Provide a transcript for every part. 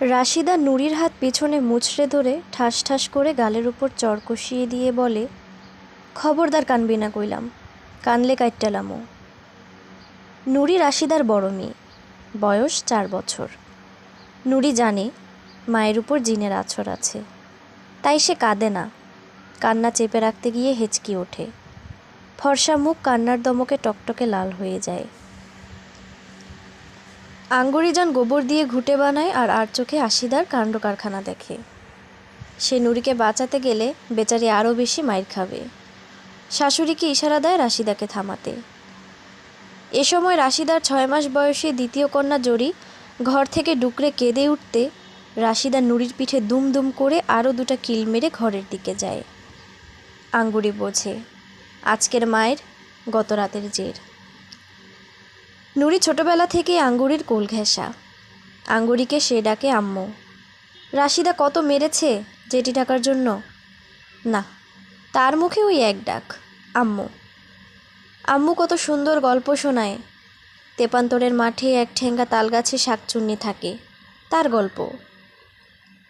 রাশিদা নুরির হাত পিছনে মুচড়ে ধরে ঠাস ঠাস করে গালের উপর চড় কষিয়ে দিয়ে বলে, খবরদার কানবি না কইলাম, কানলে কাইট্টালামো। নুরি রাশিদার বড় মেয়ে, বয়স 4 বছর। নুরি জানে মায়ের উপর জিনের আছর আছে, তাই সে কাঁদে না। কান্না চেপে রাখতে গিয়ে হেঁচকি ওঠে, ফর্সা মুখ কান্নার দমকে টকটকে লাল হয়ে যায়। আঙ্গুরিজান গোবর দিয়ে ঘুঁটে বানায় আর চোখে আশিদার কাণ্ড কারখানা দেখে। সে নুরিকে বাঁচাতে গেলে বেচারি আরও বেশি মাইর খাবে। শাশুড়িকে ইশারা দেয় রাশিদাকে থামাতে। এ সময় রাশিদার 6 মাস বয়সী দ্বিতীয় কন্যা জরি ঘর থেকে ডুকরে কেঁদে উঠতে রাশিদা নুরির পিঠে দুম দুম করে আরও 2টা কিল মেরে ঘরের দিকে যায়। আঙ্গুরি বোঝে আজকের মায়ের গত রাতের জের। নুরি ছোটবেলা থেকেই আঙ্গুরির কোল ঘেঁষা। আঙ্গুরিকে সে ডাকে আম্মু। রাশিদা কত মেরেছে জেটি ডাকার জন্য, না, তার মুখে ওই এক ডাক, আম্মু। আম্মু কত সুন্দর গল্প শোনায়। তেপান্তরের মাঠে এক ঠেঙ্গা তালগাছে শাকচুন্নি থাকে, তার গল্প।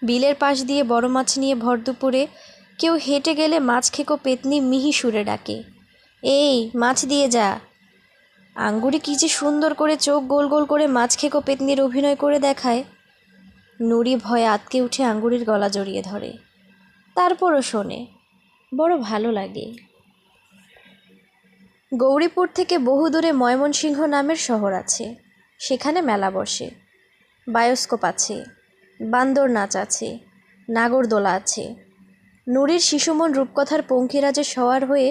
বিলের পাশ দিয়ে বড় মাছ নিয়ে ভর দুপুরে কেউ হেঁটে গেলে মাছ খেকো পেতনি মিহি সুরে ডাকে, এই মাছ দিয়ে যা। আঙ্গুরি কী যে সুন্দর করে চোখ গোল গোল করে মাছ খেকো পেতনির অভিনয় করে দেখায়। নুরি ভয়ে আতকে উঠে আঙ্গুরির গলা জড়িয়ে ধরে, তারপরও শোনে, বড় ভালো লাগে। গৌরীপুর থেকে বহু দূরে ময়মনসিংহ নামের শহর আছে। সেখানে মেলা বসে, বায়োস্কোপ আছে, বান্দর নাচ আছে, নাগরদোলা আছে। নুরির শিশুমন রূপকথার পঙ্খিরাজে সওয়ার হয়ে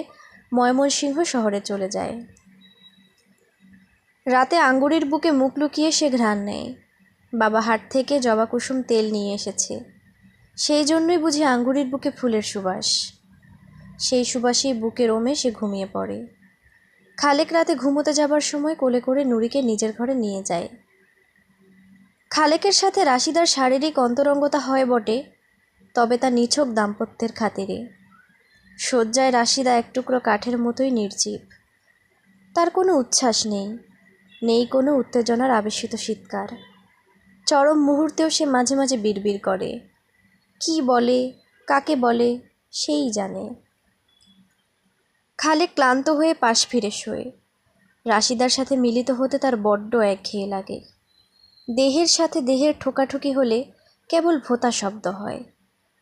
ময়মনসিংহ শহরে চলে যায়। রাতে আঙ্গুরির বুকে মুখ লুকিয়ে সে ঘ্রাণ নেয়। বাবা হাট থেকে জবা কুসুম তেল নিয়ে এসেছে, সেই জন্যই বুঝি আঙ্গুরির বুকে ফুলের সুবাস। সেই সুবাসেই বুকে রোমে সে ঘুমিয়ে পড়ে। খালেক রাতে ঘুমোতে যাবার সময় কোলে করে নুরিকে নিজের ঘরে নিয়ে যায়। খালেকের সাথে রাশিদার শারীরিক অন্তরঙ্গতা হয় বটে, তবে তা নিছক দাম্পত্যের খাতিরে। শয্যায় রাশিদা এক টুকরো কাঠের মতোই নির্জীব। তার কোনো উচ্ছ্বাস নেই, নেই কোনো উত্তেজনার আবেশিত শীতকার। চরম মুহূর্তেও সে মাঝে মাঝে বিড়বিড় করে, কি বলে কাকে বলে সেই জানে। খালেক ক্লান্ত হয়ে পাশ ফিরে শোয়। রাশিদার সাথে মিলিত হতে তার বড্ড একঘেয়ে লাগে। দেহের সাথে দেহের ঠোকাঠুকি হলে কেবল ভোঁতা শব্দ হয়,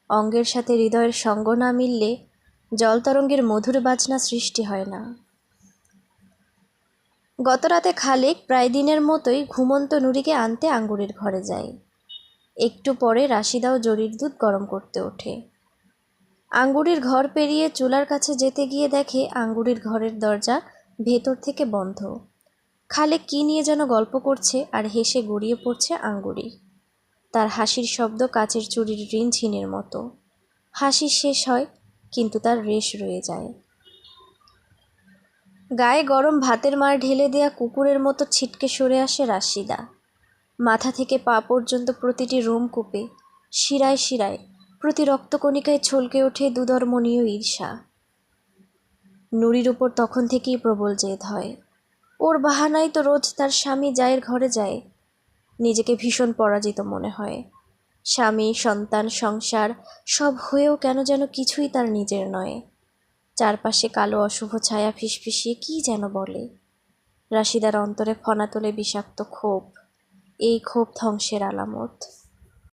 অঙ্গের সাথে হৃদয়ের সঙ্গ না মিললে জলতরঙ্গের মধুর বাজনা সৃষ্টি হয় না। গত রাতে খালেক প্রায় দিনের মতোই ঘুমন্ত নুরিকে আনতে আঙ্গুরির ঘরে যায়। একটু পরে রাশিদাও জরির দুধ গরম করতে ওঠে। আঙ্গুরির ঘর পেরিয়ে চুলার কাছে যেতে গিয়ে দেখে আঙ্গুরির ঘরের দরজা ভেতর থেকে বন্ধ। খালেক কী নিয়ে যেন গল্প করছে আর হেসে গড়িয়ে পড়ছে আঙ্গুরি। তার হাসির শব্দ কাচের চুড়ির রিনঝিনের মতো। হাসি শেষ হয়, কিন্তু তার রেশ রয়ে যায়। গায়ে গরম ভাতের মার ঢেলে দেয়া কুকুরের মতো ছিটকে সরে আসে রাশিদা। মাথা থেকে পা পর্যন্ত প্রতিটি রোমকূপে, শিরায় শিরায়, প্রতি রক্তকণিকায় ছলকে ওঠে দুধর্মনীয় ঈর্ষা। নুরির উপর তখন থেকেই প্রবল জেদ হয়। ওর বাহানায় তো রোজ তার স্বামী জায়ের ঘরে যায়। নিজেকে ভীষণ পরাজিত মনে হয়। স্বামী, সন্তান, সংসার সব হয়েও কেন যেন কিছুই তার নিজের নয়। চারপাশে কালো অশুভ ছায়া ফিসফিসিয়ে কী যেন বলে। রাশিদার অন্তরে ফনা তোলে বিষাক্ত ক্ষোভ। এই ক্ষোভ ধ্বংসের আলামত।